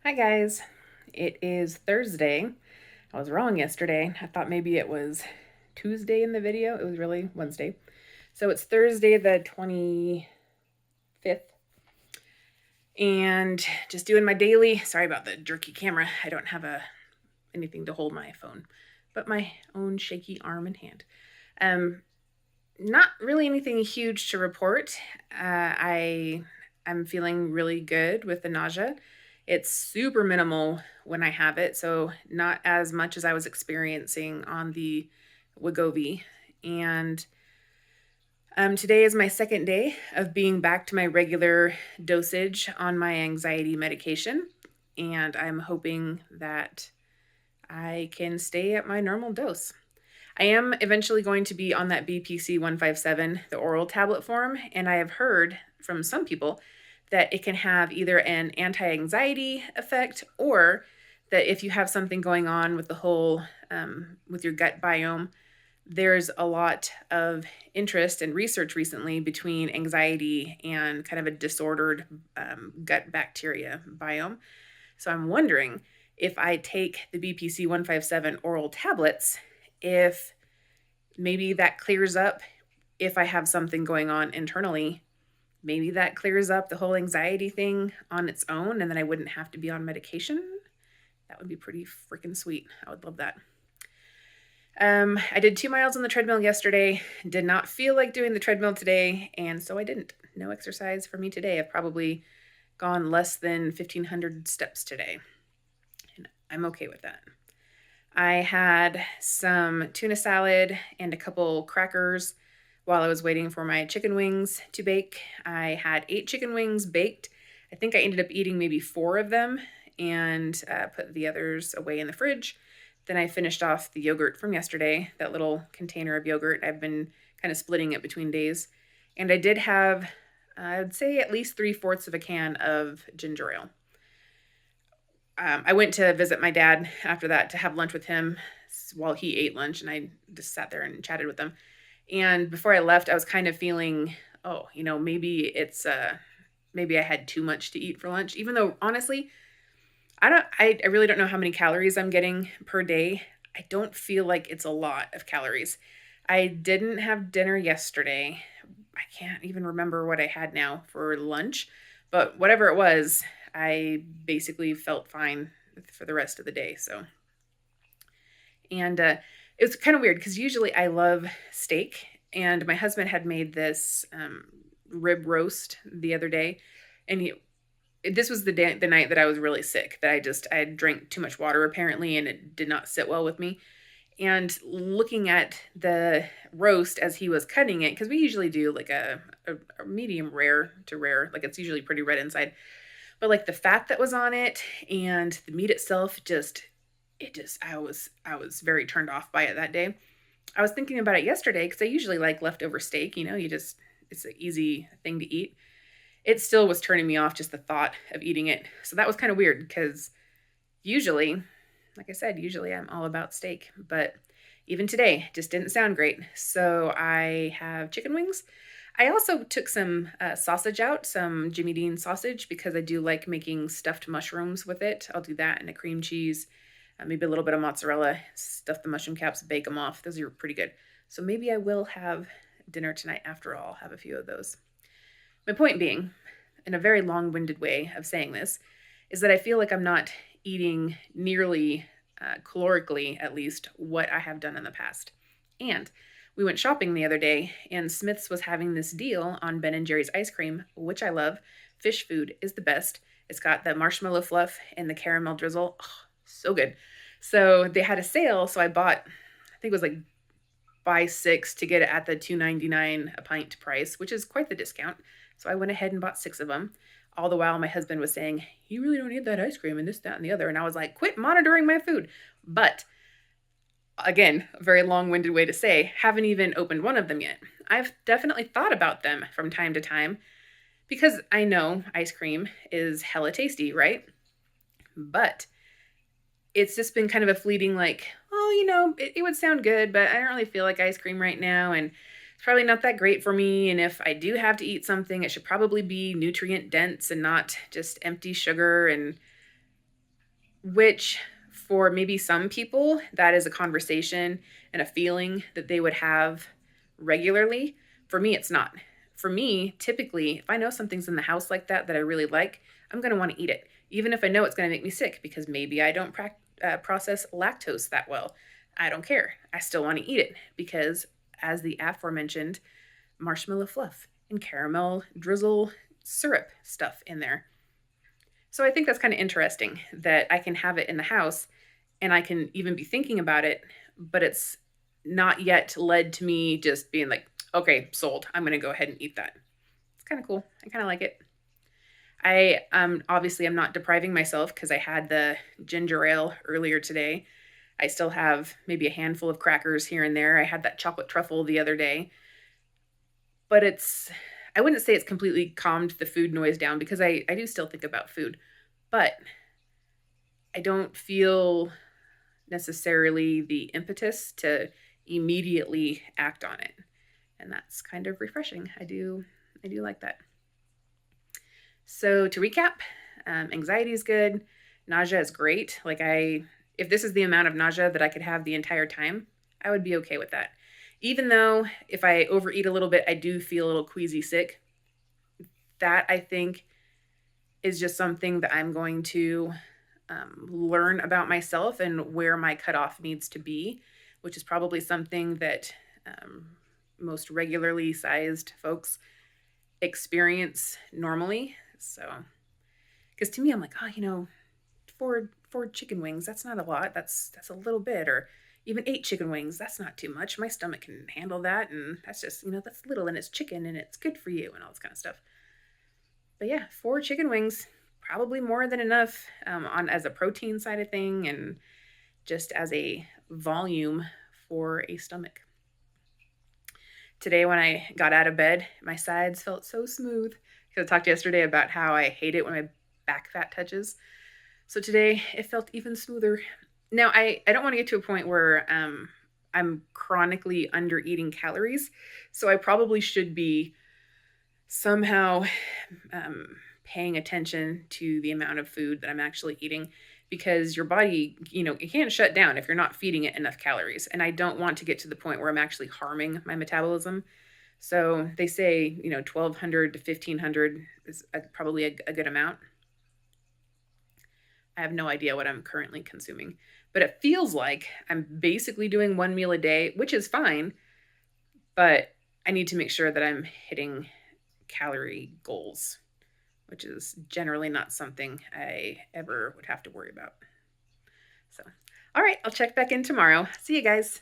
Hi guys, it is Thursday. I was wrong yesterday. I thought maybe it was Tuesday in the video. It was really Wednesday. So it's Thursday the 25th. And just doing my daily, sorry about the jerky camera. I don't have anything to hold my phone, but my own shaky arm and hand. Not really anything huge to report. I'm feeling really good with the nausea. It's super minimal when I have it, so not as much as I was experiencing on the Wegovy. And today is my second day of being back to my regular dosage on my anxiety medication, and I'm hoping that I can stay at my normal dose. I am eventually going to be on that BPC 157, the oral tablet form, and I have heard from some people that it can have either an anti-anxiety effect or that if you have something going on with the whole, with your gut biome, there's a lot of interest and research recently between anxiety and kind of a disordered gut bacteria biome. So I'm wondering if I take the BPC 157 oral tablets, if maybe that clears up if I have something going on internally. Maybe that clears up the whole anxiety thing on its own, and then I wouldn't have to be on medication. That would be pretty freaking sweet. I would love that. I did 2 miles on the treadmill yesterday. Did not feel like doing the treadmill today, and so I didn't. No exercise for me today. I've probably gone less than 1,500 steps today, and I'm okay with that. I had some tuna salad and a couple crackers while I was waiting for my chicken wings to bake. I had 8 chicken wings baked. I think I ended up eating maybe 4 of them and put the others away in the fridge. Then I finished off the yogurt from yesterday, that little container of yogurt. I've been kind of splitting it between days. And I did have, I would say, at least 3/4 of a can of ginger ale. I went to visit my dad after that to have lunch with him while he ate lunch, and I just sat there and chatted with him. And before I left, I was kind of feeling, oh, maybe maybe I had too much to eat for lunch, even though honestly, I really don't know how many calories I'm getting per day. I don't feel like it's a lot of calories. I didn't have dinner yesterday. I can't even remember what I had now for lunch, but whatever it was, I basically felt fine for the rest of the day. So, and it was kind of weird because usually I love steak, and my husband had made this rib roast the other day, and this was the night that I was really sick. That I had drank too much water apparently, and it did not sit well with me. And looking at the roast as he was cutting it, because we usually do like a medium rare to rare, like it's usually pretty red inside. But like the fat that was on it and the meat itself I was very turned off by it that day. I was thinking about it yesterday because I usually like leftover steak, it's an easy thing to eat. It still was turning me off just the thought of eating it. So that was kind of weird because usually, like I said, usually I'm all about steak, but even today just didn't sound great. So I have chicken wings. I also took some sausage out, some Jimmy Dean sausage, because I do like making stuffed mushrooms with it. I'll do that and a cream cheese, maybe a little bit of mozzarella, stuff the mushroom caps, bake them off. Those are pretty good. So maybe I will have dinner tonight after all, have a few of those. My point being, in a very long-winded way of saying this, is that I feel like I'm not eating nearly, calorically at least, what I have done in the past. And we went shopping the other day, and Smith's was having this deal on Ben & Jerry's ice cream, which I love. Fish food is the best. It's got the marshmallow fluff and the caramel drizzle. Oh, so good. So they had a sale, so I bought, I think it was like buy 6 to get it at the $2.99 a pint price, which is quite the discount. So I went ahead and bought 6 of them. All the while, my husband was saying, "You really don't need that ice cream and this, that, and the other." And I was like, quit monitoring my food. But again, a very long-winded way to say, haven't even opened one of them yet. I've definitely thought about them from time to time because I know ice cream is hella tasty, right? But it's just been kind of a fleeting like, oh, it would sound good, but I don't really feel like ice cream right now, and it's probably not that great for me, and if I do have to eat something, it should probably be nutrient dense and not just empty sugar. And which for maybe some people, that is a conversation and a feeling that they would have regularly. For me, it's not. For me, typically, if I know something's in the house like that I really like, I'm going to want to eat it, even if I know it's going to make me sick because maybe I don't process lactose that well. I don't care. I still want to eat it because, as the aforementioned, marshmallow fluff and caramel drizzle syrup stuff in there. So I think that's kind of interesting that I can have it in the house and I can even be thinking about it, but it's not yet led to me just being like, okay, sold. I'm going to go ahead and eat that. It's kind of cool. I kind of like it. I obviously I'm not depriving myself because I had the ginger ale earlier today. I still have maybe a handful of crackers here and there. I had that chocolate truffle the other day, but I wouldn't say it's completely calmed the food noise down because I do still think about food, but I don't feel necessarily the impetus to immediately act on it. And that's kind of refreshing. I do like that. So to recap, anxiety is good. Nausea is great. If this is the amount of nausea that I could have the entire time, I would be okay with that. Even though if I overeat a little bit, I do feel a little queasy sick. That I think is just something that I'm going to learn about myself and where my cutoff needs to be, which is probably something that most regularly sized folks experience normally. So, because to me, I'm like, oh, four chicken wings, that's not a lot. That's a little bit, or even 8 chicken wings, that's not too much. My stomach can handle that, and that's just that's little, and it's chicken, and it's good for you, and all this kind of stuff. But yeah, 4 chicken wings, probably more than enough on as a protein side of thing, and just as a volume for a stomach. Today, when I got out of bed, my sides felt so smooth because I talked yesterday about how I hate it when my back fat touches. So today, it felt even smoother. Now, I don't want to get to a point where I'm chronically under eating calories. So I probably should be somehow paying attention to the amount of food that I'm actually eating because your body, it can't shut down if you're not feeding it enough calories. And I don't want to get to the point where I'm actually harming my metabolism. So they say, 1200 to 1500 is probably a good amount. I have no idea what I'm currently consuming, but it feels like I'm basically doing one meal a day, which is fine, but I need to make sure that I'm hitting calorie goals, which is generally not something I ever would have to worry about. So, all right, I'll check back in tomorrow. See you guys.